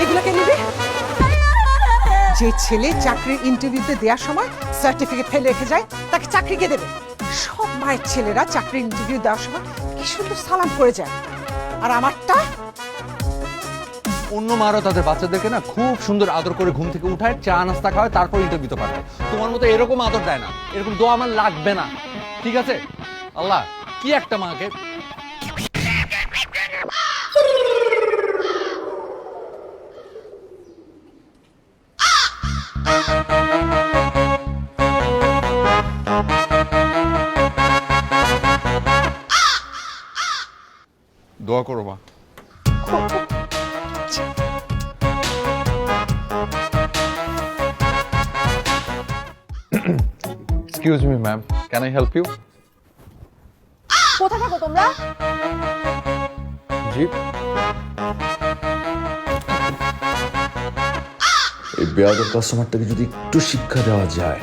এগুলোকে নিবি? যে ছেলে চাকরির ইন্টারভিউতে দেওয়ার সময় সার্টিফিকেট ফেলে রেখে যায় তাকে চাকরি কে দেবে? সব মায়ের ছেলেরা চাকরির ইন্টারভিউ দেওয়ার সময় কি সুন্দর সালাম করে যায়, আর আমারটা? অন্য মারও তাদের বাচ্চাদেরকে না খুব সুন্দর আদর করে ঘুম থেকে উঠায়, চা নাস্তা খাওয়ায়, তারপর ইন্টারভিউতে পাঠায়। তোমার মতো এরকম আদর দেয় না, এরকম দোয়া আমার লাগবে না, ঠিক আছে? আল্লাহ কি একটা মাকে। দোয়া করো মা। Excuse me, ma'am. Can I help you? কোথায় থাকো তোমরা? জি। এই বেয়াদব কাস্টমারটাকে যদি একটু শিক্ষা দেওয়া যায়,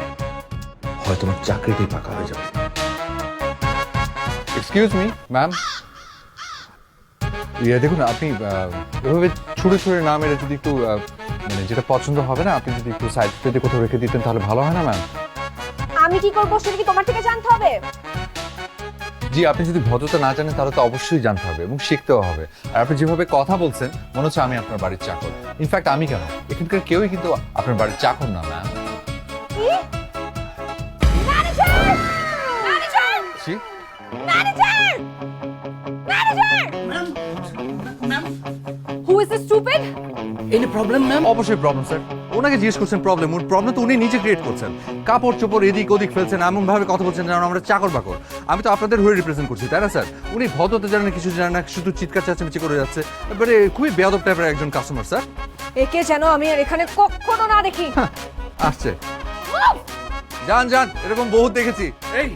হয় তোমার চাকরিটাই পাকা হয়ে যাবে। Excuse me, ma'am. দেখুন আপনি এভাবে ছুড়ে ছুড়ে না মেরে যদি একটু মানে যেটা পছন্দ হবে না আপনি যদি একটু সাইড পেতে কোথাও রেখে দিতেন তাহলে ভালো হয় না ম্যাম? আমি কি করবো সেটা কি তোমার থেকে জানতে হবে? জি, আপনি যদি ভদ্রতা না জানেন তাহলে তো অবশ্যই জানতে হবে এবং শিখতেও হবে। আর আপনি যেভাবে কথা বলছেন মনে হচ্ছে আমি আপনার বাড়ির চাকর। ইনফ্যাক্ট আমি কেন, এখানকার কেউই কিন্তু আপনার বাড়ির চাকর না ম্যাম। কি? Manager! Manager! G? Manager! Manager! Who is this stupid? Any problem, ma'am? অবশ্যই প্রবলেম স্যার। ওনাকে জিজ্ঞেস করছেন প্রবলেম, ওর প্রবলেম তো উনি নিজে ক্রিয়েট করছেন। কাপড় চোপড় এদিক ওদিক ফেলছেন, এমন ভাবে কথা বলছেন যেন আমরা চাকর বাকর। আমি তো আপনাদের হয়ে রিপ্রেজেন্ট করছি, তাই না স্যার? উনি ভদ্রতা জানেন না, কিছু জানেন না, শুধু চিৎকার চেঁচামেচি করে যাচ্ছে। এবারে খুবই বেয়াদব টাইপের একজন কাস্টমার স্যার। একে যেন আমি আর এখানে কখনো না দেখি। আসছে, যান যান, এরকম বহুত দেখেছি। এই,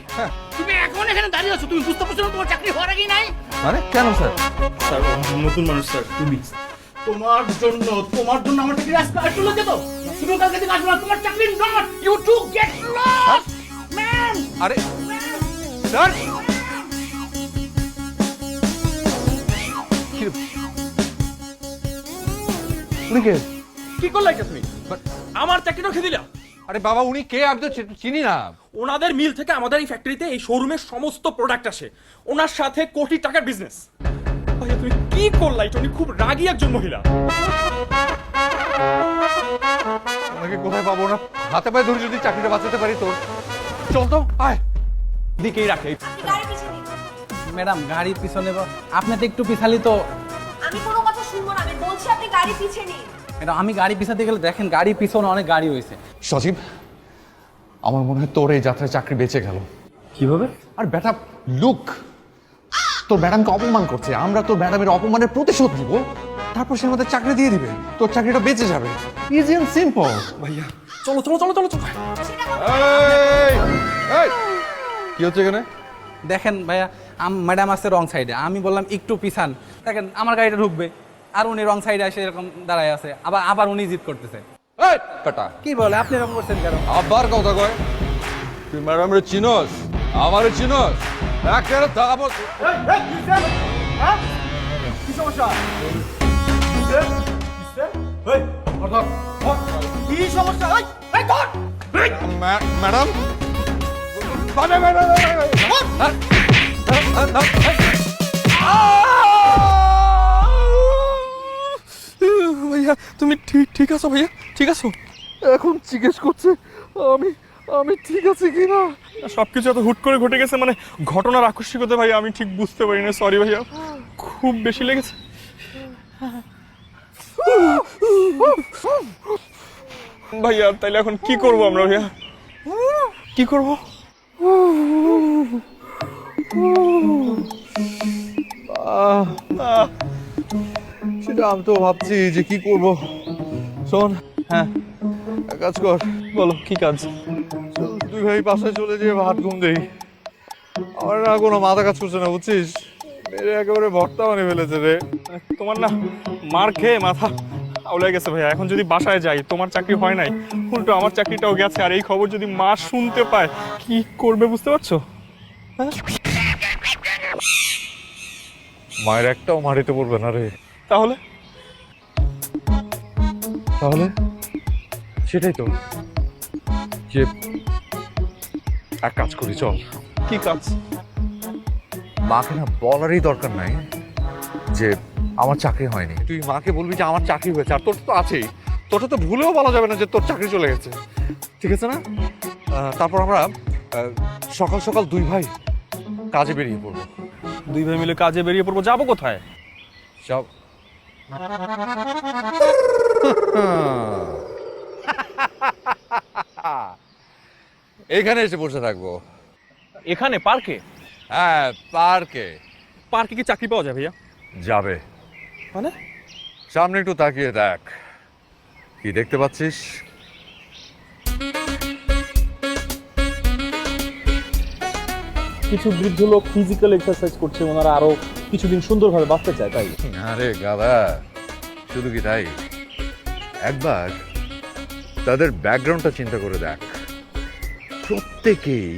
তুমি এখন এখানে দাঁড়িয়ে আছো, তুমি বুঝতে পারছো না তোমার চাকরি হওয়ার আগেই নাই? মানে কেন স্যার? স্যার, নতুন মানুষ স্যার, তুমি তোমার জন্য আমার চাকরি আজকে আসতে লোকে তো তুমি কালকে থেকে আসবে না, তোমার চাকরি not, you to get lost ma'am. আরে স্যার, উনি কে? কি করলে তুমি? আমার চাকরি রেখে দিলা? আরে বাবা, উনি কে? আমি তো চিনি না। ওনাদের মিল থেকে আমাদের এই ফ্যাক্টরিতে এই শোরুমের সমস্ত প্রোডাক্ট আসে, ওনার সাথে কোটি টাকার বিজনেস। ভাইয়া তুমি কি করলা? এটা উনি খুব রাগী একজন মহিলা। ওনাকে কোথায় পাবো? না হাতে পায়ে ধরে যদি চাকরিটা বাঁচাতে পারি তো। চল তো, আয়। দিকেই রাখে। ম্যাডাম গাড়ির পিছনে আপনি তো একটু পিছালি তো। আমি কোনো কথা শুনবো না, আমি বলছি আপনি গাড়ি পিছে নিন। ম্যাডাম আমি গাড়ি পিছাতে গেলে দেখেন গাড়ির পিছনে অনেক গাড়ি হয়েছে। সজীব, আমার মনে হয় তোর এই যাত্রায় চাকরি বেঁচে গেল। কিভাবে? আর ব্যাটা লুক, তোর ম্যাডামকে অপমান করছে, আমরা তোর ম্যাডামের অপমানের প্রতিশোধ নিব, তারপর সে আমাদের চাকরি দিয়ে দিবে, তোর চাকরিটা বেঁচে যাবে। Easy and simple. ভাইয়া চলো চলো চলো চলো চলো। কি হচ্ছে এখানে? দেখেন ভাইয়া ম্যাডাম আছে রং সাইডে, আমি বললাম একটু পিছান, দেখেন আমার গাড়িটা ঢুকবে আর উনি রং সাইডে এসে এরকম দাঁড়ায় আছে, আবার উনি জিদ করতেছে। এই বেটা, কি বলে আপনি এরকম করছেন কেন? আবার কথা কয়? তুই ম্যাডামের চিনস, আমারে চিনস? একেবারে দাবো। কি সমস্যা? কি সমস্যা? ম্যাডাম, ভাইয়া তুমি ঠিক আছো? ভাইয়া ঠিক আছো? এখন জিজ্ঞেস করছে আমি ঠিক আছি কিনা। সবকিছু এত হুট করে ঘটে গেছে, মানে ঘটনার আকস্মিকতা ভাইয়া আমি ঠিক বুঝতে পারি না, সরি ভাইয়া, খুব বেশি লেগেছে। ভাইয়া তাইলে এখন কি করবো আমরা? ভাইয়া কি করবো? সেটা আমি তো ভাবছি যে কি করব। শোন, হ্যাঁ এক কাজ কর, বলো কি কাজ? দুই ভাই পাশে চলে যেয়ে ভাত ঘুম দেই। আমার না কোনো মাথা কাজ করছে না, বুঝছিস? মেরে একেবারে ভর্তা বানিয়ে ফেলেছে রে। তোমার না মার খেয়ে মাথা আউলে গেছে ভাইয়া। এখন যদি বাসায় যাই, তোমার চাকরি হয় নাই, উল্টো আমার চাকরিটাও গেছে, আর এই খবর যদি মা শুনতে পায় কি করবে বুঝতে পারছো? মায়ের একটাও মারিতে পড়বে না রে। তাহলে তাহলে সেটাই তো, যে এক কাজ করি, চল। কি কাজ? মাকে না বলারই দরকার নাই যে আমার চাকরি হয়নি। তুই মাকে বলবি যে আমার চাকরি হয়েছে, আর তোর তো আছেই, তোরটা তো ভুলেও বলা যাবে না যে তোর চাকরি চলে গেছে, ঠিক আছে না? তারপর আমরা সকাল সকাল দুই ভাই কাজে বেরিয়ে পড়বো। দুই ভাই মিলে কাজে বেরিয়ে পড়বো, যাবো কোথায়? সব এখানে এসে বসে থাকবো। এখানে পার্কে? হ্যাঁ, পার্কে। পার্কে কি চাকরি পাওয়া যায় ভাইয়া? যাবে মানে? সামনে একটু তাকিয়ে দেখ, কি দেখতে পাচ্ছিস? কিছু বৃদ্ধ লোক ফিজিক্যাল এক্সারসাইজ করছে, ওনারা আরো কিছুদিন সুন্দরভাবে বাঁচতে চায়, তাই। আরে গাদা, শুধু কি তাই? একবার তাদের ব্যাকগ্রাউন্ডটা চিন্তা করে দেখ। প্রত্যেকেই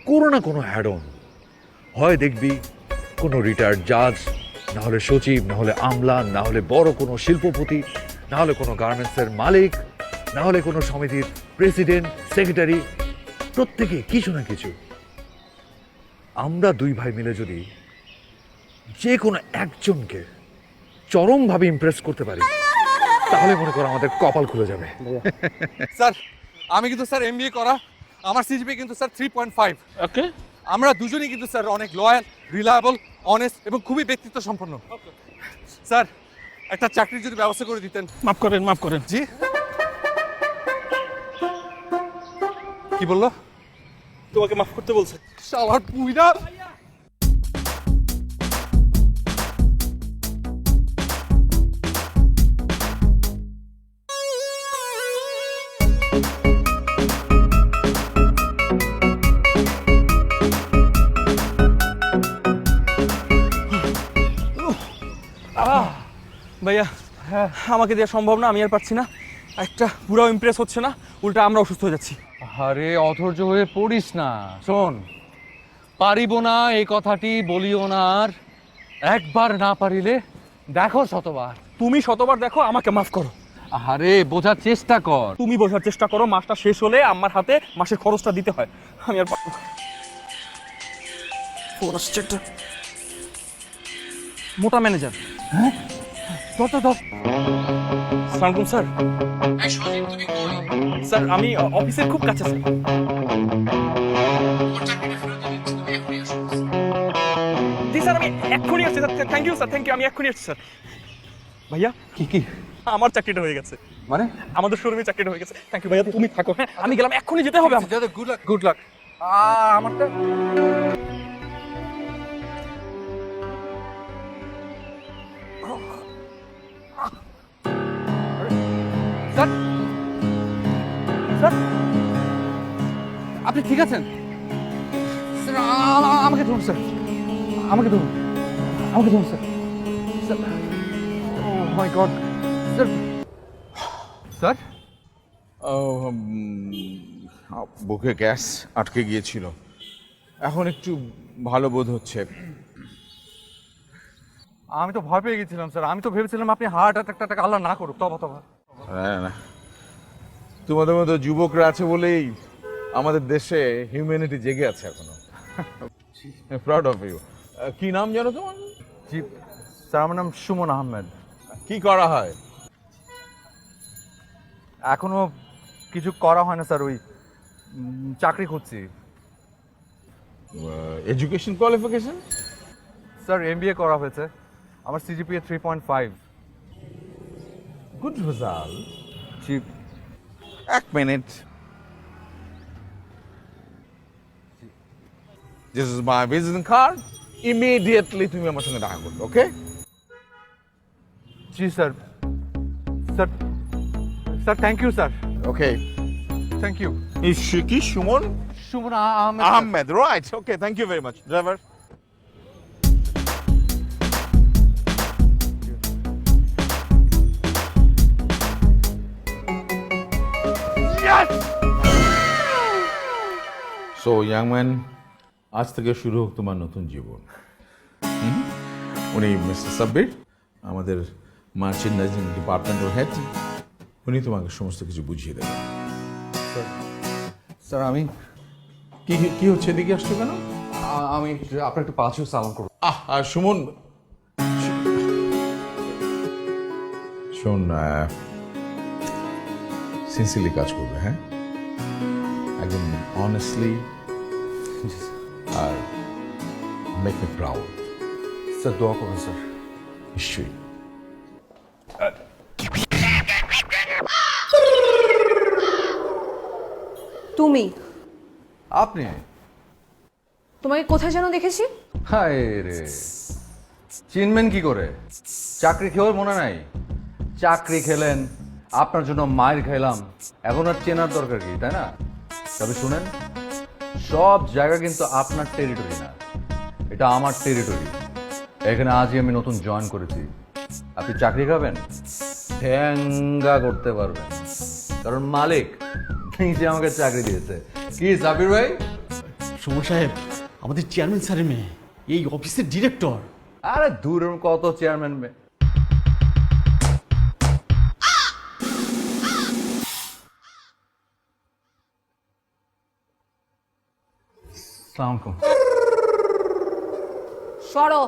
কোনো না কোনো হ্যাড অন, হয় দেখবি কোনো রিটায়ার্ড জাজ, না হলে সচিব, না হলে আমলা, না হলে বড় কোনো শিল্পপতি, না হলে কোনো গার্মেন্টসের মালিক, না হলে কোনো সমিতির প্রেসিডেন্ট, সেক্রেটারি, প্রত্যেকে কিছু না কিছু। আমরা দুই ভাই মিলে যদি যে কোনো একজনকে চরমভাবে ইমপ্রেস করতে পারি, তাহলে মনে করো আমাদের কপাল খুলে যাবে। স্যার, আমি কিন্তু স্যার এমবিএ করা, আমার সিজিপি কিন্তু স্যার 3.5। ওকে, আমরা দুজনেই কিন্তু স্যার অনেক লয়াল, রিলায়েবল, অনেস্ট এবং খুবই ব্যক্তিত্ব সম্পন্ন। স্যার, একটা চাকরির যদি ব্যবস্থা করে দিতেন। মাফ করেন, মাফ করেন। জি, কি বললো? তোমাকে মাফ করতে বলছে। শালার পুইরা। ভাইয়া, আমাকে দেওয়া সম্ভব না, আমি আর পারছি না। একটা পুরাও ইমপ্রেস হচ্ছে না, উল্টা আমরা অসুস্থ হয়ে যাচ্ছি। আরে অধৈর্য হয়ে পড়িস না, শোন, পারিব না এই কথাটি বলিও না আর, একবার না পারিলে দেখো শতবার। তুমি শতবার দেখো, আমাকে মাফ করো। আরে বোঝার চেষ্টা কর। তুমি বোঝার চেষ্টা করো, মাসটা শেষ হলে আমার হাতে মাসের খরচটা দিতে হয়, আমি আর পারবো না। ফোন আসছে একটা, মোটা ম্যানেজার। হ্যাঁ, ধর ধর ধর। সালামালাইকুম স্যার। স্যার, আমি অফিসের খুব কাছে স্যার। জি স্যার, আমি এক্ষুনি আসছি sir. Thank you sir, thank you, আমি এক্ষুনি আসছি স্যার। ভাইয়া, কি কি আমার চাকরিটা হয়ে গেছে, মানে? আমাদের শোরুমে চাকরিটা হয়ে গেছে। থ্যাংক ইউ ভাইয়া, তুমি থাকো। হ্যাঁ, আমি গেলাম, এক্ষুনি যেতে হবে আমার। Good luck, good luck. আমারটা স্যার, স্যার, আপনি ঠিক আছেন? স্যার, আমাকে ধরুন স্যার, আমাকে ধরুন, আমাকে ধরুন স্যার। স্যার, ও মাই গড, স্যার, স্যার, বুকে গ্যাস আটকে গিয়েছিল, এখন একটু ভালো বোধ হচ্ছে। আমি তো ভয় পেয়ে গেছিলাম স্যার, আমি তো ভেবেছিলাম আপনি হার্ট অ্যাটাক আল্লাহ না করুক, তবা তবা। না না, তোমাদের মতো যুবকরা আছে বলেই আমাদের দেশে হিউম্যানিটি জেগে আছে এখনো। Proud of you. কি নাম জানো তোমার? জি স্যার, আমার নাম সুমন আহমেদ। কি করা হয়? এখনো কিছু করা হয় না স্যার, ওই চাকরি খুঁজছি। Education qualification? স্যার, এমবিএ করা হয়েছে, আমার সিজিপিএ 3.5। Good result. জি। এক মিনিট। This is my visiting card. Immediately তুমি আমার সঙ্গে দেখা করবে, ওকে? জি sir. Sir, sir, thank you sir, okay. Thank you. কি Suman Suman Ahmed. Ahmed, right. Okay, thank you very much. Driver. So young man, আজ থেকে শুরু হোক তোমার নতুন জীবন। উনি মিস্টার সাব্বির, আমাদের মার্চেন্ডাইজিং ডিপার্টমেন্টের হেড। উনি তোমাকে সমস্ত কিছু বুঝিয়ে দেবেন। স্যার আমি কি কি হচ্ছে, এদিকে আসছো কেন? আমি আপনার একটু পাঁচও সালাম করবো। আর সুমন, শোন, সিনসিয়ারলি কাজ করবে, হ্যাঁ, একদম অনেস্টলি, আর মেক মি প্রাউড। স্যার দোয়া করুন স্যার। নিশ্চয়ই। তুমি আপনি? তোমাকে কোথায় যেন দেখেছি। হায় রে, চিনবেন কি করে? চাকরি খেয়েও মনে নাই? চাকরি খেলেন, আপনার জন্য মায়ের খাইলাম, এখন আর চেনার দরকার কি, তাই না? তবে শুনেন, সব জায়গা কিন্তু আপনার টেরিটরি না, এটা আমার টেরিটরি। এখানে আজই আমি নতুন জয়েন করেছি। আপনি চাকরি খাবেন, ঠ্যাঙ্গা করতে পারবেন, কারণ মালিক নিজে আমাকে চাকরি দিয়েছে। কি সাবির ভাই? সুমন সাহেব, আমাদের চেয়ারম্যান স্যারের মেয়ে, এই অফিসের ডিরেক্টর। আরে দূরের কত চেয়ারম্যান মে। আসসালামু আলাইকুম। সরো।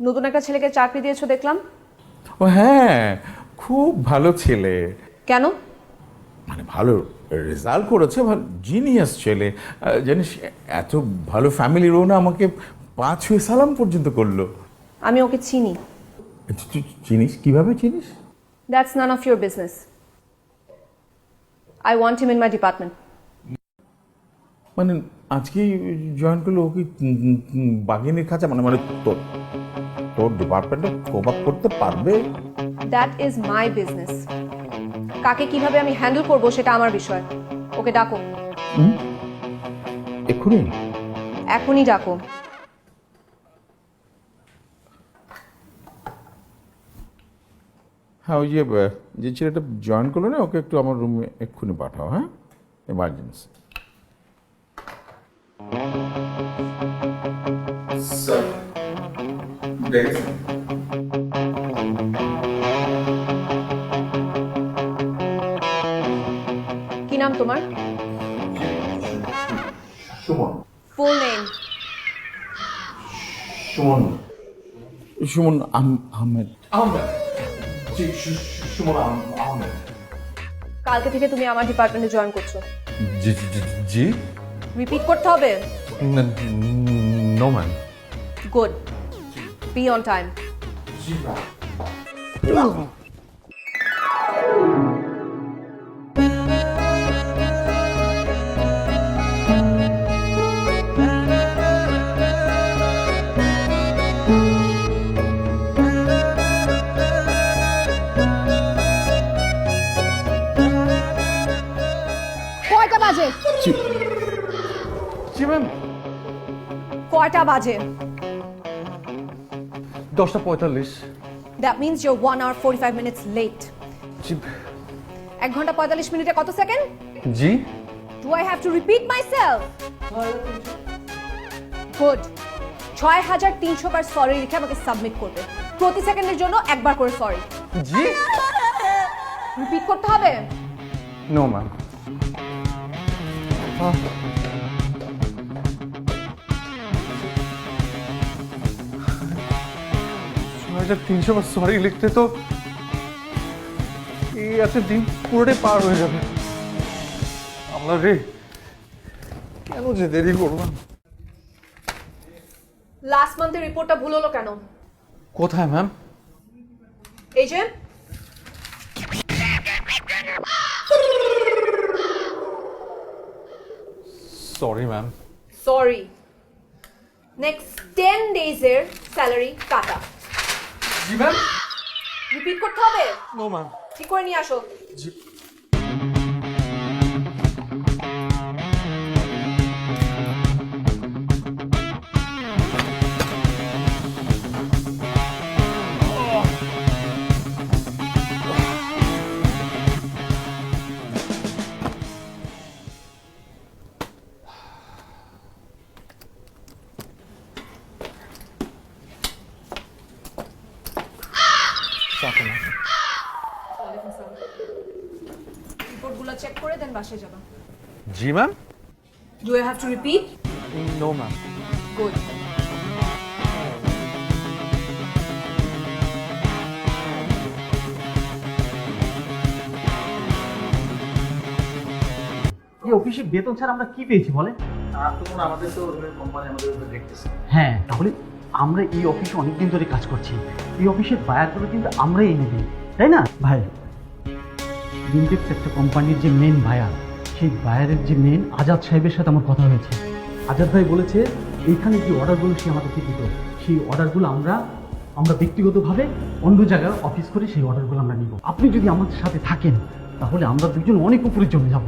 নতুন একটা ছেলেকে চাকরি দিয়েছো দেখলাম। ও হ্যাঁ, খুব ভালো ছেলে, কেন? মানে ভালো রেজাল্ট করেছে, ভালো জিনিয়াস ছেলে। জানিস, এত ভালো ফ্যামিলির ও না আমাকে 5 সালাম পর্যন্ত করলো। আমি ওকে চিনি। তুই চিনিস? কিভাবে চিনিস? That's none of your business. I want him in my department. মানে আজকেই জয়েন করলো, ও কি বাঘিনীর খাঁচা, মানে মানে তোর তোর ডিপার্টমেন্টে কোপ আপ করতে পারবে? That is my business. কাকে কিভাবে আমি হ্যান্ডেল করবো সেটা আমার বিষয়। ওকে ডাকো। এক্ষুনি? এখনই ডাকো। হ্যাঁ, ওই যে ছেলেটা জয়েন করলো না, ওকে একটু আমার রুমে এক্ষুনি পাঠাও, হ্যাঁ, এমার্জেন্সি। কি নাম তোমার? সুমন। Full name? সুমন, সুমন আহমেদ। আহমেদ, জি, সুমন আহমেদ। কালকে থেকে তুমি আমার ডিপার্টমেন্টে জয়েন করছো। জি জি। রিপিট করতে হবে। No ma'am. Good. Be on time. কয়টা বাজে? জি ম্যাম। কয়টা বাজে? 10:45। That means you're 1 hour 45 minutes late. জি। 1 ঘন্টা 45 মিনিটে কত second? G. Do I have to repeat myself? Good. 6300 bar sorry লিখে আমাকে সাবমিট করবে। প্রতি সেকেন্ডের জন্য একবার করে সরি। জি। রিপিট করতে হবে। No ma'am. 300 বার সরি লিখতে তো এই একটা দিন পুরোটাই পার হয়ে যাবে। আল্লাহ রে, কেন যে দেরি করলাম। লাস্ট মান্থের রিপোর্টটা ভুল হলো কেন? কোথায় ম্যাম? এই যে sorry ma'am. Sorry. Next 10 days এর স্যালারি কাটা। জি ম্যাম। রিপিট করতে হবে। No ma'am. ঠিক করে নিয়ে আসো। জি। রিপোর্টগুলো চেক করে দেন বাসে যাবা। জি ma'am. Do I have to repeat? No ma'am. Good. এই অফিসে বেতন ছাড়া আমরা কি পেয়েছি বলেন? আমাদের তো কোম্পানি আমাদের উপরে দেখতেছে। হ্যাঁ, তাহলে আমরা এই অফিসে অনেকদিন ধরে কাজ করছি। এই অফিসের বায়ারগুলো কিন্তু আমরাই এনে দিই, তাই না ভাই? লিনটেক্স একটা কোম্পানির যে মেন বায়ার, সেই বায়ারের যে মেন আজাদ সাহেবের সাথে আমার কথা হয়েছে। আজাদ ভাই বলেছে এইখানে যে অর্ডারগুলো সে আমাদেরকে দিত, সেই অর্ডারগুলো আমরা ব্যক্তিগতভাবে অন্য জায়গায় অফিস করে সেই অর্ডারগুলো আমরা নিব। আপনি যদি আমাদের সাথে থাকেন তাহলে আমরা দুজন অনেক উপরে চলে যাব।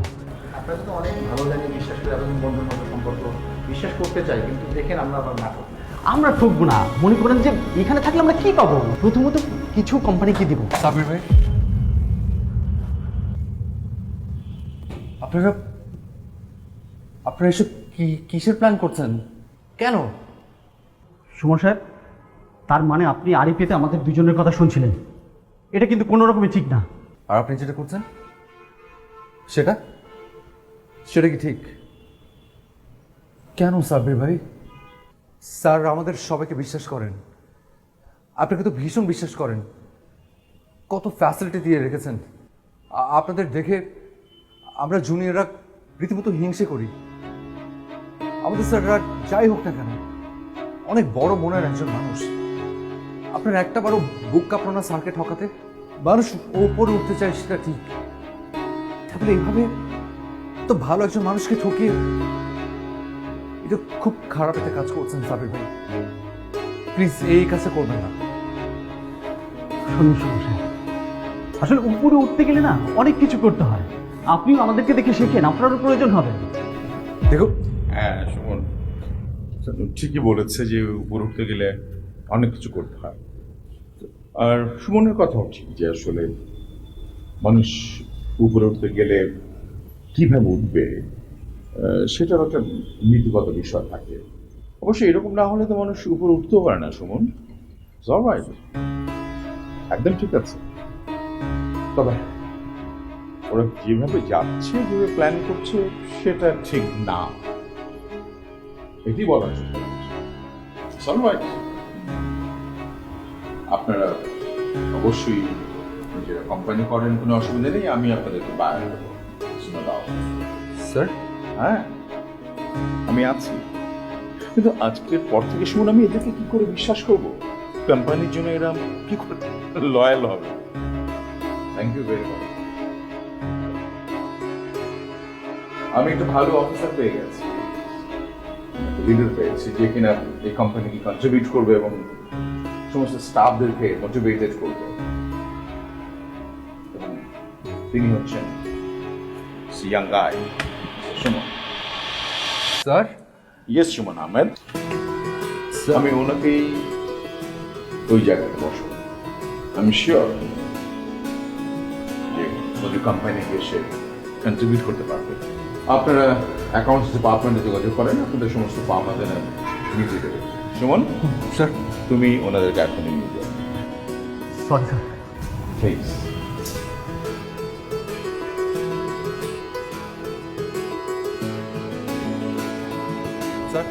আপনাদের তো অনেক ভালো লাগে, বিশ্বাস করে এতদিন বন্ধুর মতো সম্পর্ক, বিশ্বাস করতে চাই, কিন্তু দেখেন আমরা আবার না করি। আমরা ঠকবো না। মনে করেন যে এখানে থাকলে আমরা কি পাবো? প্রথমত কিছু কোম্পানিকে দিব। সাবির ভাই, আপনারা এসব কিসের প্ল্যান করছেন? কেন? সুমন সাহেব, তার মানে আপনি আড়ি পেতে আমাদের দুজনের কথা শুনছিলেন। এটা কিন্তু কোনো রকমই ঠিক না। আর আপনি যেটা করছেন সেটা সেটা কি ঠিক? কেন সাব্বির ভাই? স্যার আমাদের সবাইকে বিশ্বাস করেন, আপনাকে তো ভীষণ বিশ্বাস করেন, কত ফ্যাসিলিটি দিয়ে রেখেছেন। আপনাদের দেখে আমরা জুনিয়ররা রীতিমতো হিংসে করি। আমাদের স্যাররা যাই হোক না কেন অনেক বড় মনের একজন মানুষ। আপনার একটাবারও বুক কাঁপলো না স্যারকে ঠকাতে? মানুষ ওপরে উঠতে চায় সেটা ঠিক, তাহলে এইভাবে তো ভালো একজন মানুষকে ঠকিয়ে এটা খুব খারাপ একটা কাজ করছেন সাবির ভাই। প্লিজ এই কাজটা করবেন না। শুনুন সুমন সাহেব, আসলে উপরে উঠতে গেলে না অনেক কিছু করতে হয়। আপনিও আমাদেরকে দেখে শেখেন, আপনারও প্রয়োজন হবে। দেখো, হ্যাঁ সুমন ঠিকই বলেছে যে উপরে উঠতে গেলে অনেক কিছু করতে হয়। আর সুমনের কথাও ঠিক যে আসলে মানুষ উপরে উঠতে গেলে কিভাবে উঠবে সেটার একটা নীতিগত বিষয় থাকে। অবশ্যই এরকম না হলে তো মানুষ উপরে উঠতেও পারে না সুমন। অলরাইট, একদম ঠিক আছে। তবে ওরা যেভাবে যাচ্ছে, যেভাবে প্ল্যান করছে সেটা ঠিক না, এটি বলার জন্য। অলরাইট, আপনারা অবশ্যই নিজেরা কোম্পানি করেন, কোনো অসুবিধা নেই, আমি আপনাদেরকে বাইরে দেবো। স্যার হ্যাঁ আমি আছি, কিন্তু আজকের পর থেকে শুনুন আমি এদেরকে কি করে বিশ্বাস করব? কোম্পানির জন্য এরা কি করে লয়াল হবে? Thank you very much. আমি একটা ভালো অফিসার পেয়ে গেছি, লিডার পেয়েছি যে কিনা এই কোম্পানিকে কন্ট্রিবিউট করবে এবং সমস্ত স্টাফদেরকে মোটিভেটেড করবে। এবং তিনি হচ্ছেন ইয়াং গাই সুমন। স্যার। ইয়েস সুমন আহমেদ, আমি ওনাকেই ওই জায়গাতে বসবো। আমি শিওর যে ওদের কোম্পানিকে এসে কন্ট্রিবিউট করতে পারবে। আপনারা অ্যাকাউন্টস ডিপার্টমেন্টে যোগাযোগ করেন, আপনাদের সমস্ত পাওনা দেনা নিতে দেবে। সুমন স্যার, তুমি ওনাদেরকে এখনই নিয়ে যাও সরি স্যার। প্লিজ। স্যার।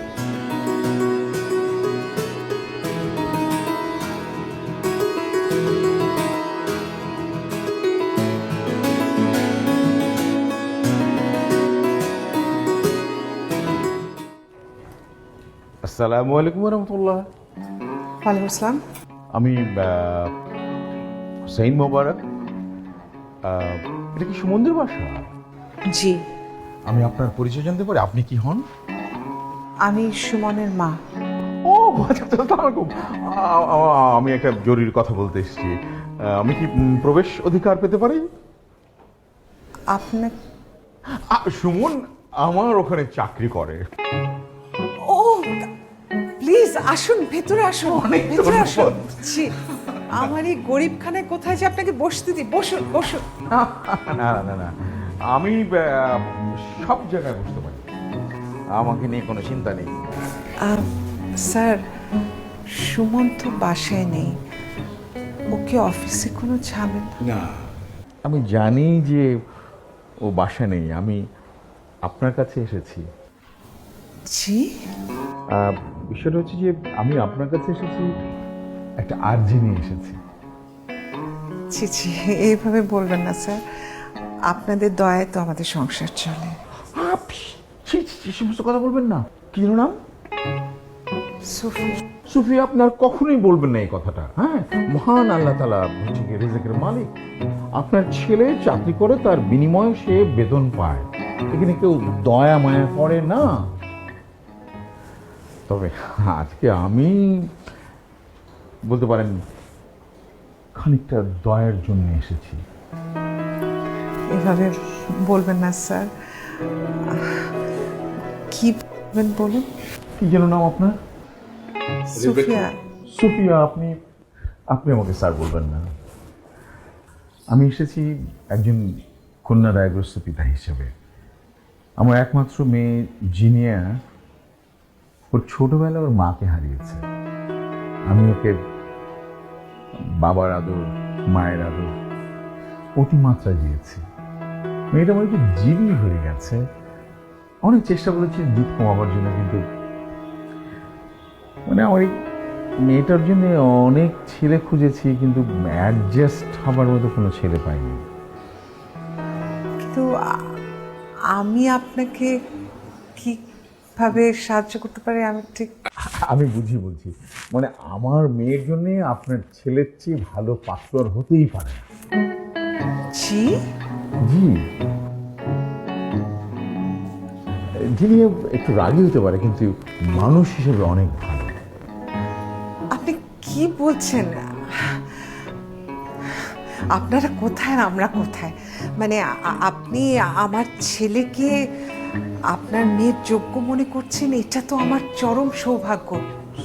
আসসালামু আলাইকুম রহমতুল্লাহ। ওয়ালাইকুম আসসালাম। আমি হুসাইন মোবারক। এটা কি সুমনদের বাসা? জি, আমি আপনার পরিচয় জানতে পারি? আপনি কি হন? আমি সুমনের মা। ও আচ্ছা, আমি একটা জরুরি কথা বলতে এসেছি। আমি কি প্রবেশ অধিকার পেতে পারি? আপনার সুমন আমার ওখানে চাকরি করে। ও প্লিজ আসুন, ভেতরে আসুন, অনেক ভেতরে আসুন। ধন্যবাদ। ছি, আমার এই গরিবখানায় কোথায় যে আপনাকে বসতে দিই? বসুন বসুন। না না না, আমি সব জায়গায় বসতে পারি, আমাকে নিয়ে কোনো চিন্তা নেই। স্যার, সুমন তো বাসায় নেই, ওকে অফিসে কোনো ঝামেলা? না, আমি জানি যে ও বাসা নেই, আমি আপনার কাছে এসেছি। জি? বিষয়টা হচ্ছে যে আমি আপনার কাছে এসেছি, একটা আর্জি নিয়ে এসেছি। ছি ছি, এইভাবে বলবেন না স্যার, আপনাদের দয়ায় তো আমাদের সংসার চলে। সমস্ত কথা বলবেন না। কি যেন নাম? সুফি। সুফি, আপনার কখনোই বলবেন না এই কথাটা। হ্যাঁ, মহান আল্লাহ তাআলা হচ্ছে কি রিজিকের মালিক। আপনার ছেলে চাকরি করে, তার বিনিময়ে সে বেতন পায়। এখানে কেউ দয়া মায়া করে না। তবে আজকে আমি বলতে পারেন খানিকটা দয়ার জন্য এসেছি। এভাবে বলবেন না স্যার। কি বলবেন বলুন? কি যেন নাম আপনার? সুফিয়া। সুফিয়া, আপনি আমাকে স্যার বলবেন না। আমি এসেছি একজন কন্যা দায়গ্রস্ত পিতা হিসেবে। আমার একমাত্র মেয়ে জিনিয়া ওর ছোটবেলায় ওর মাকে হারিয়েছে। আমি ওকে বাবার আদর, মায়ের আদর অতিমাত্রায় দিয়েছি। মেয়েটা আমার একটু জীবী হয়ে গেছে। অনেক চেষ্টা করেছি দুধ কমাবার জন্য, কিন্তু মানে আমার এই মেয়েটার জন্য অনেক ছেলে খুঁজেছি, কিন্তু অ্যাডজাস্ট হবার মতো কোনো ছেলে পাইনি। কিন্তু আমি আপনাকে কিভাবে সাহায্য করতে পারি আমি ঠিক... আমি বলছি মানে আমার মেয়ের জন্য আপনার ছেলের চেয়ে ভালো পাত্র আর হতেই পারে না। জি? জি, যিনি একটু রাগী হতে পারে, কিন্তু মানুষ হিসেবে অনেক ভালো। আপনি কি বলছেন? আপনারা কোথায়, আমরা কোথায়? মানে আপনি আমার ছেলেকে আপনার মেয়ের যোগ্য মনে করছেন, এটা তো আমার চরম সৌভাগ্য।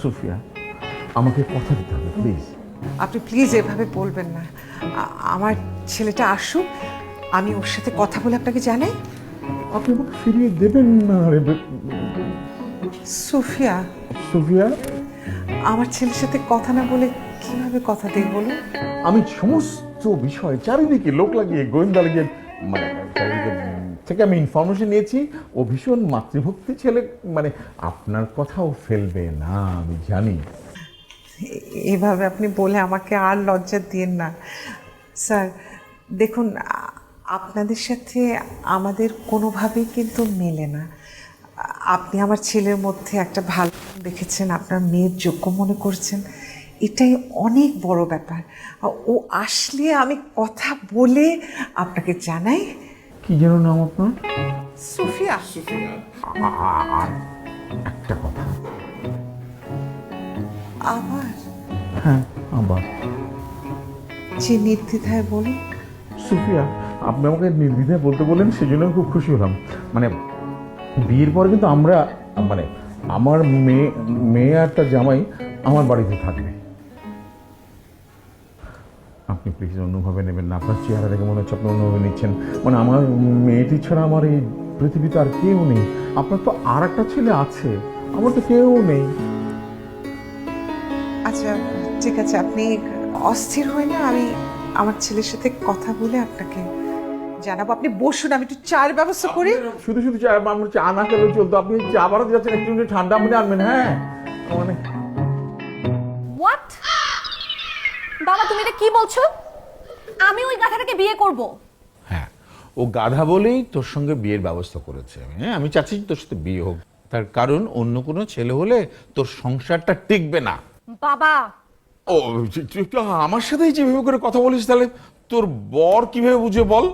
সুফিয়া, আমাকে কথা দিতে হবে প্লিজ। আপনি প্লিজ এভাবে বলবেন না। আমার ছেলেটা আসুক, আমি ওর সাথে কথা বলে আপনাকে জানাই। আপনি আমাকে ফিরিয়ে দেবেন না রে সুফিয়া। সুফিয়া, আমার ছেলের সাথে কথা না বলে কিভাবে কথা দেই বলুন? আমি সমস্ত বিষয় চারিদিকে লোক লাগিয়ে, গোয়েন্দা লাগিয়ে, মানে চারিদিকে থেকে আমি ইনফরমেশন নিয়েছি। ও ভীষণ মাতৃভক্তি ছেলে, মানে আপনার কথাও ফেলবে না, আমি জানি। এভাবে আপনি বলে আমাকে আর লজ্জা দিয়েন না স্যার। দেখুন, আপনাদের সাথে আমাদের কোনোভাবেই কিন্তু মেলে না। আপনি আমার ছেলের মধ্যে একটা ভালো দেখেছেন, আপনার মেয়ের যোগ্য মনে করছেন, এটাই অনেক বড় ব্যাপার। ও আসলে আমি কথা বলে আপনাকে জানাই। কি যেন নাম আপনার? সুফিয়া। আর একটা কথা। আবার? হ্যাঁ, আবার। যে নির্দ্বিধায় বলুন। সুফিয়া, আপনি আমাকে নির্দ্বিধায় বলতে বললেন, সেই জন্য খুব খুশি হলাম। মানে বিয়ের পরে কিন্তু আমরা, মানে আমার মেয়ে আর তার জামাই আমার বাড়িতে থাকবে। আপনি প্লিজ অন্যভাবে নেবেন না। আপনার চেহারা দেখে মনে হচ্ছে আপনি অন্যভাবে নিচ্ছেন। মানে আমার মেয়েটি ছাড়া আমার এই পৃথিবীতে আর কেউ নেই। আপনার তো আর একটা ছেলে আছে, আমার তো কেউ নেই। আচ্ছা ঠিক আছে, আপনি অস্থির হয়ে না, আমি আমার ছেলের সাথে কথা বলে আপনাকে জানাবো। আপনি বসুন, আমি একটু চায়ের ব্যবস্থা করি। শুধু শুধু চা, আমার চা না খেলেও চলতো। আপনি চা বাড়াতে যাচ্ছেন, একটু ঠান্ডা মনে আনবেন। হ্যাঁ, মানে হোয়াট? বাবা, তুমি এটা কি বলছো? আমি ওই গাধাটাকে বিয়ে করব? হ্যাঁ, ও গাধা বলেই তোর সঙ্গে বিয়ের ব্যবস্থা করেছে। হ্যাঁ, আমি চাচ্ছি তোর সাথে বিয়ে হোক, তার কারণ অন্য কোনো ছেলে হলে তোর সংসারটা টিকবে না। বাবা, ও তুই তো আমার সাথেই যেভাবে করে কথা বলিস, তাহলে তোর বর কিভাবে বুঝে বল?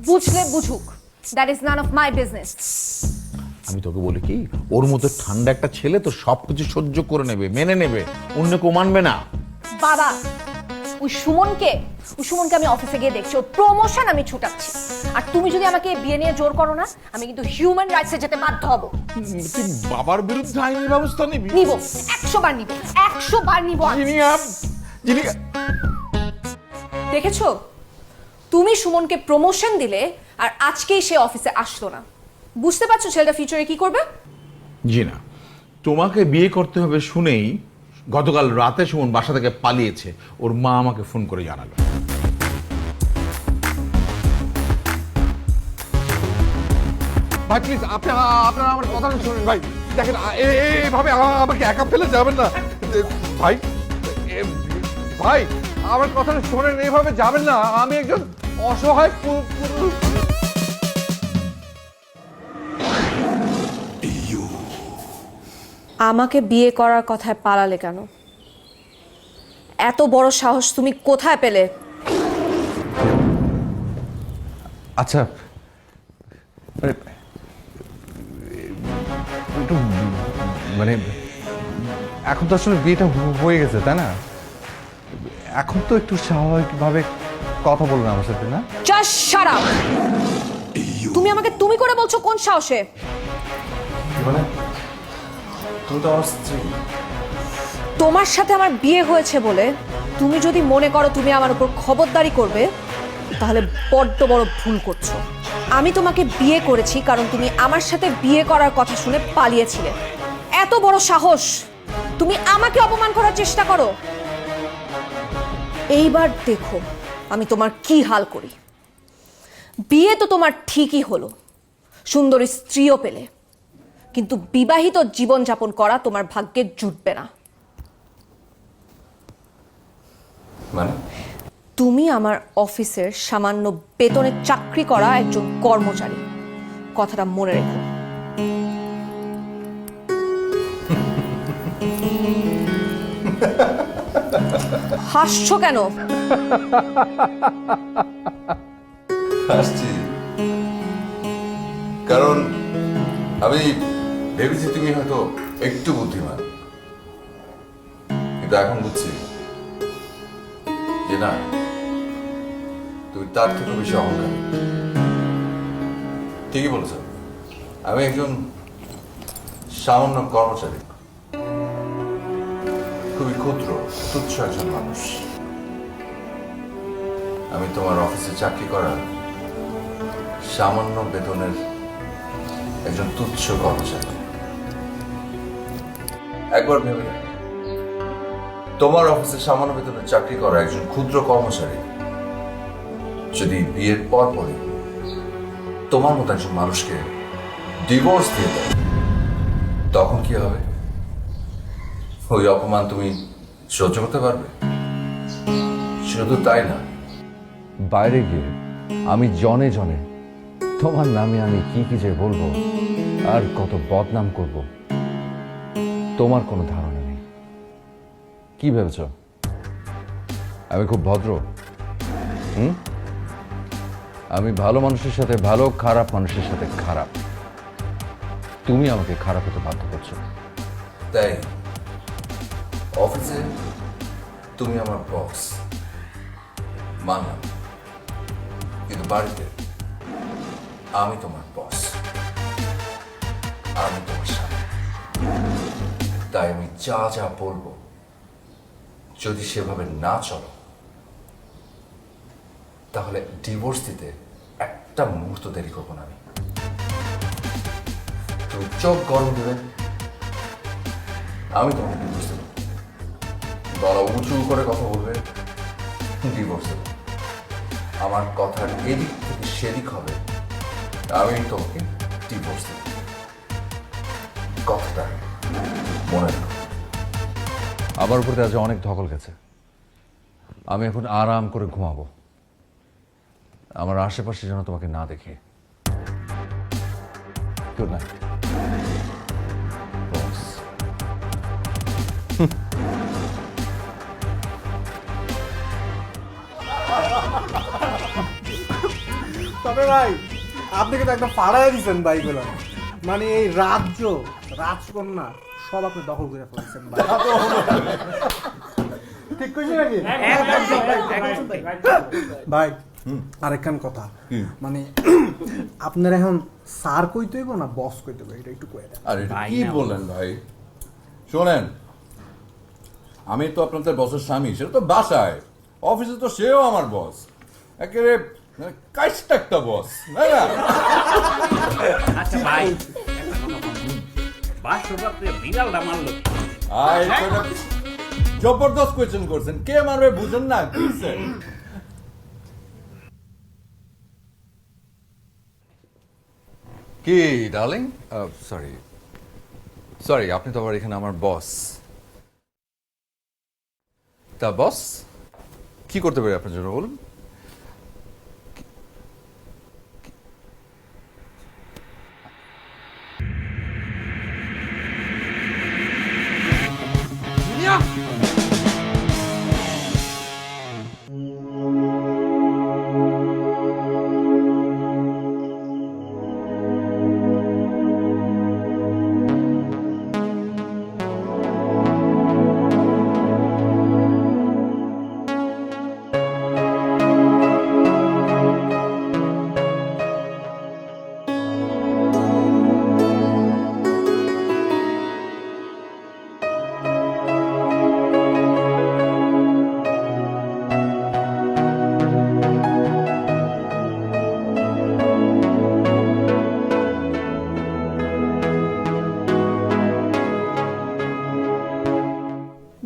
বুঝলে বুঝুক, that is none of my business. আমি তোকে বলি কি, ওর মতো ঠান্ডা একটা ছেলে তো সবকিছু সহ্য করে নেবে, মেনে নেবে, অন্য কেউ মানবে না। বাবা, ওই সুমনকে আমি অফিসে গিয়ে দেখছি, ওর প্রমোশন আমি ছুটাচ্ছি। আর তুমি যদি আমাকে বিয়ে নিয়ে জোর করো না, আমি কিন্তু হিউম্যান রাইটসে যেতে বাধ্য হব। তুই বাবার বিরুদ্ধে আইনি ব্যবস্থা নিবি? নিব, 100 বার নিব, 100 বার নিব। দেখেছো, তুমি সুমনকে প্রমোশন দিলে আর আজকেই সে অফিসে আসলো না। বুঝতে পারছো ছেলেটা ফিউচারে কি করবে? জি না, তোমাকে বিয়ে করতে হবে শুনেই গতকাল রাতে সুমন বাসা থেকে পালিয়েছে, ওর মা আমাকে ফোন করে জানালো। ভাই প্লিজ আপনারা আমার কথাটা শুনুন ভাই। দেখেন এইভাবে আমাকে একা ফেলে যাবেন না ভাই। ভাই আমার কথাটা শোনেন, এইভাবে যাবেন না। আমি একজন অসহায় আমাকে বিয়ে করার কথায় পালালে কেন? এত বড় সাহস তুমি কোথায় পেলে? আচ্ছা একটু মানে এখন তো আসলে বিয়েটা হয়ে গেছে তাই না? এখন তো একটু স্বাভাবিকভাবে কথা বলবেন আমার সাথে না? Just shut up. তুমি আমাকে তুমি করে বলছো কোন সাহসে? মানে তুমি তো আমার স্ত্রী। তোমার সাথে আমার বিয়ে হয়েছে বলে তুমি যদি মনে করো তুমি আমার উপর খবরদারি করবে, তাহলে বড্ড বড় ভুল করছো। আমি তোমাকে বিয়ে করেছি কারণ তুমি আমার সাথে বিয়ে করার কথা শুনে পালিয়েছিলে। এত বড় সাহস! তুমি আমাকে অপমান করার চেষ্টা করো। এইবার দেখো আমি তোমার কি হাল করি। বিয়ে তো তোমার ঠিকই হলো, সুন্দরী স্ত্রীও পেলে, কিন্তু বিবাহিত জীবনযাপন করা তোমার ভাগ্যে জুটবে না। মানে তুমি আমার অফিসের সামান্য বেতনে চাকরি করা একজন কর্মচারী, কথাটা মনে রেখো। হাসছো কেন? হাসছি কারণ আমি ভেবেছি তুমি হয়তো একটু বুদ্ধিমান, কিন্তু এখন বুঝছি যে না, তুমি তার থেকে বেশি অহংকারী। ঠিকই বলেছ, আমি একজন সামান্য কর্মচারী, খুবই ক্ষুদ্র তুচ্ছ একজন মানুষ। আমি তোমার অফিসে চাকরি করা সামান্য বেতনের একজন তুচ্ছ কর্মচারী। একবার ভেবে দেখো, তোমার অফিসে সামান্য বেতনের চাকরি করা একজন ক্ষুদ্র কর্মচারী যদি বিয়ের পরপরই তোমার মতো একজন মানুষকে ডিভোর্স দিয়ে দেয়, তখন কি হবে? ওই অপমান তুমি সহ্য করতে পারবে? শুধু তাই না, বাইরে গিয়ে আমি জনে জনে তোমার নামে আমি কি কি যে বলবো আর কত বদনাম করব, তোমার কোনো ধারণা নেই। কি ভেবেছ আমি খুব ভদ্র? আমি ভালো মানুষের সাথে ভালো, খারাপ মানুষের সাথে খারাপ। তুমি আমাকে খারাপ হতে বাধ্য করছো। তাই অফিসে তুমি আমার বস মানলাম, কিন্তু বাড়িতে আমি তোমার বস, আমি তোমার স্বামী। তাই আমি যা যা বলবো যদি সেভাবে না চলো, তাহলে ডিভোর্স দিতে একটা মুহূর্ত দেরি করবো না আমি। তুমি চোখ গরম দেবে, আমি তোমাকে ডিভোর্স দেবো। গলা উঁচু করে কথা বলবে, ডিভোর্স দেবো। আমার কথার এদিক থেকে সেদিক হবে, আমি তোমাকে ডিভোর্স দেবো। কথাটা মনে রাখো। আমার উপরে আজ অনেক ধকল গেছে, আমি এখন আরাম করে ঘুমাবো। আমার আশেপাশে যেন তোমাকে না দেখে। গুড নাইট বস। তবে ভাই আপনি কিন্তু একদম পাড়ায় দিচ্ছেন ভাইগুলো, মানে এই রাজকন্যা সব আপনি দখল করে ফেলছেন ভাই। ঠিক কইছি নাকি ভাই? আরেকখান কথা, মানে আপনার এখন স্যার কইতে হইব না বস কইতে হইব, এটা একটু কয়ে দেন। আরে কি বললেন ভাই? শোনেন, আমি তো আপনাদের বসের স্বামী, সেটা তো বাসায়, অফিসে তো সেও আমার বস, একেবারে কাইস্ট একটা বস, তাই না? আচ্ছা ভাই, বিড়ালটা মারলো। জবরদস্ত কোয়েশ্চেন করছেন, কে মারবে বুঝেন না? কি ডার্লিং? সরি সরি, আপনি তো আবার এখানে আমার বস। তা বস, কি করতে পারি আপনার জন্য বলুন?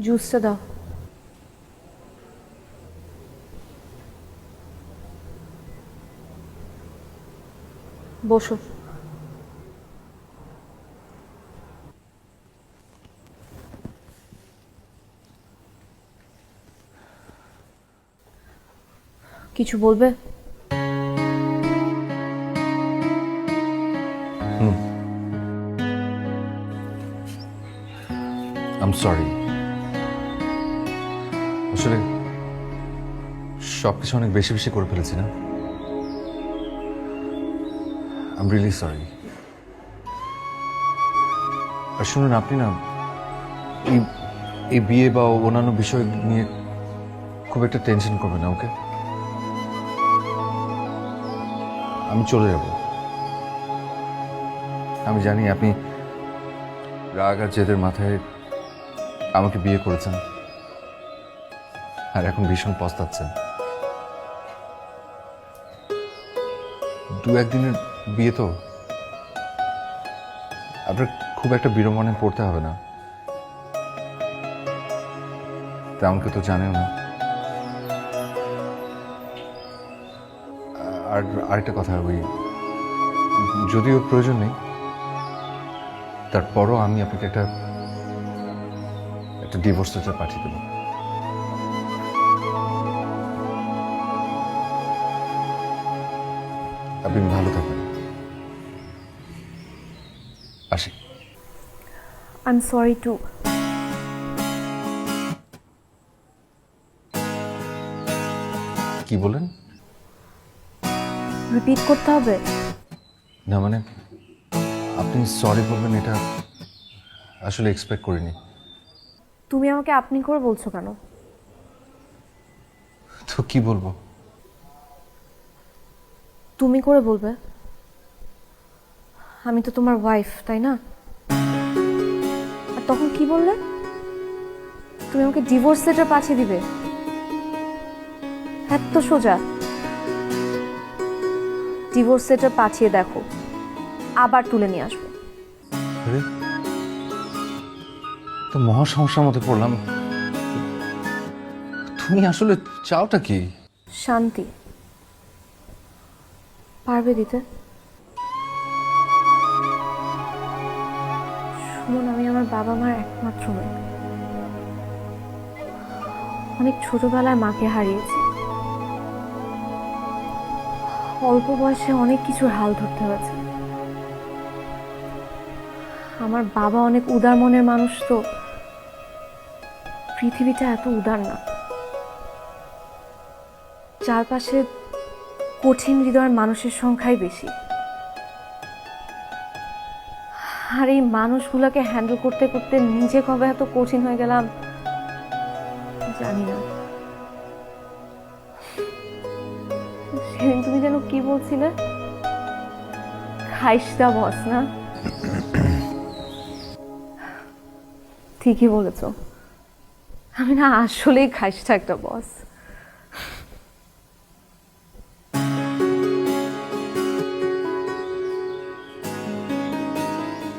জুসটা দাও। বসো। কিছু বলবে? I'm sorry. আসলে সবকিছু অনেক বেশি বেশি করে ফেলেছি না? I'm really sorry. আর শুনুন, আপনি না এই বিয়ে বা অন্যান্য বিষয় নিয়ে খুব একটা টেনশন করবেন না, ওকে? আমি চলে যাব। আমি জানি আপনি রাগ আর জেদের মাথায় আমাকে বিয়ে করেছেন আর এখন ভীষণ পস্তাচ্ছেন। 2-1 দিনের বিয়ে তো, আপনার খুব একটা বিড়ম্বনায় পড়তে হবে না। তেমন কেউ তো জানেও না। আর আরেকটা কথা, ওই যদিও প্রয়োজন নেই, তারপরও আমি আপনাকে একটা ডিভোর্স লেটার পাঠিয়ে দেবো। আপনি ভালো থাকবেন। আসি। I am sorry too. কি বলেন? রিপিট করতে হবে? না মানে, আপনি সরি বলবেন এটা আসলে এক্সপেক্ট করিনি। তুমি আমাকে আপনি করে বলছো কেন? তো কি বলবো? তুমি করে বলবে। আমি তো তোমার ওয়াইফ, তাই না? আর তখন কি বললে? তুমি আমাকে ডিভোর্স লেটার পাঠিয়ে দিবে? এত সোজা? ডিভোর্স লেটার পাঠিয়ে দেখো, আবার তুলে নিয়ে আসবো। আরে, তো মহা সমস্যার মধ্যে পড়লাম। তুমি আসলে চাওটা কি? শান্তি। পারবে দিতে? সুমন, আমি আমার বাবা মার একমাত্র মেয়ে। অনেক ছোটবেলায় মাকে হারিয়েছি। অল্প বয়সে অনেক কিছুর হাল ধরতে হয়েছে। আমার বাবা অনেক উদার মনের মানুষ, তো পৃথিবীটা এত উদার না। চারপাশে কঠিন হৃদয়ের মানুষের সংখ্যাই বেশি। আর এই মানুষগুলোকে হ্যান্ডেল করতে করতে নিজে কবে এত কঠিন হয়ে গেলাম জানি না। সেদিন তুমি যেন কি বলছিলে? খাইস্তা বস না? ঠিকই বলেছ, আমি না আসলেই খাইস্তা একটা বস।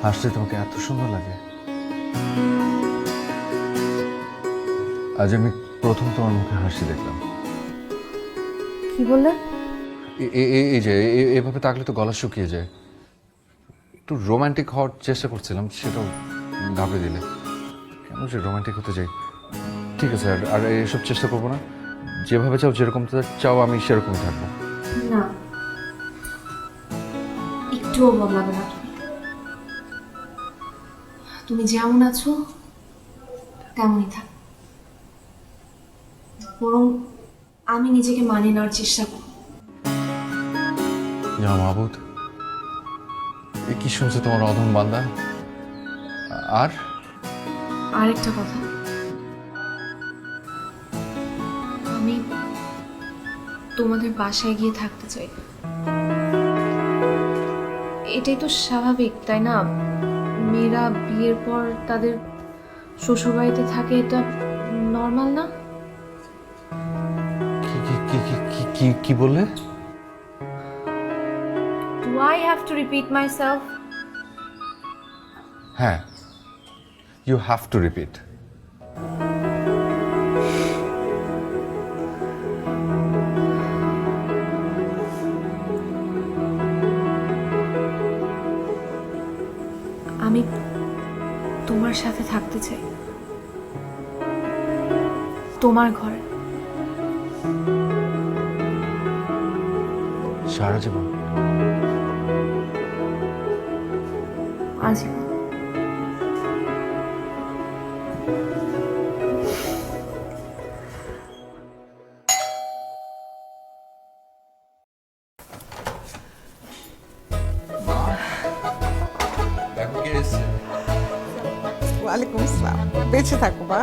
হাসলে তোমাকে এত সুন্দর লাগে? আজ আমি প্রথম তোমার মুখে হাসি দেখলাম। কি বললে? এই যে এভাবে তাকলে তো গলা শুকিয়ে যায়। একটু রোমান্টিক হওয়ার চেষ্টা করছিলাম, সেটাও ঘাবড়ে দিলে। কেন যে রোমান্টিক হতে যাই। ঠিক আছে, আর এসব চেষ্টা করবো না। যেভাবে চাও, যেরকম চাও আমি সেরকমই থাকবো। না, একটুও বদলাবে না। তুমি যেমন আছো তেমনই থাক, বরং আমি নিজেকে মানিয়ে নেওয়ার চেষ্টা করব। মাহবুদ, এ কি শুনছে তোমার অধম বান্দা? আরেকটা কথা, আমি তোমাদের বাসায় গিয়ে থাকতে চাই। এটাই তো স্বাভাবিক, তাই না? মেয়েরা বিয়ের পর তাদের শ্বশুরবাড়িতে থাকে, এটা নর্মাল না? কি বললে? Do I have to repeat myself? হ্যাঁ, ইউ হ্যাভ টু রিপিট। আমি তোমার সাথে থাকতে চাই, তোমার ঘরে সারা জীবন। আজীবন। ওয়ালাইকুম আসসালাম। বেঁচে থাকো বা।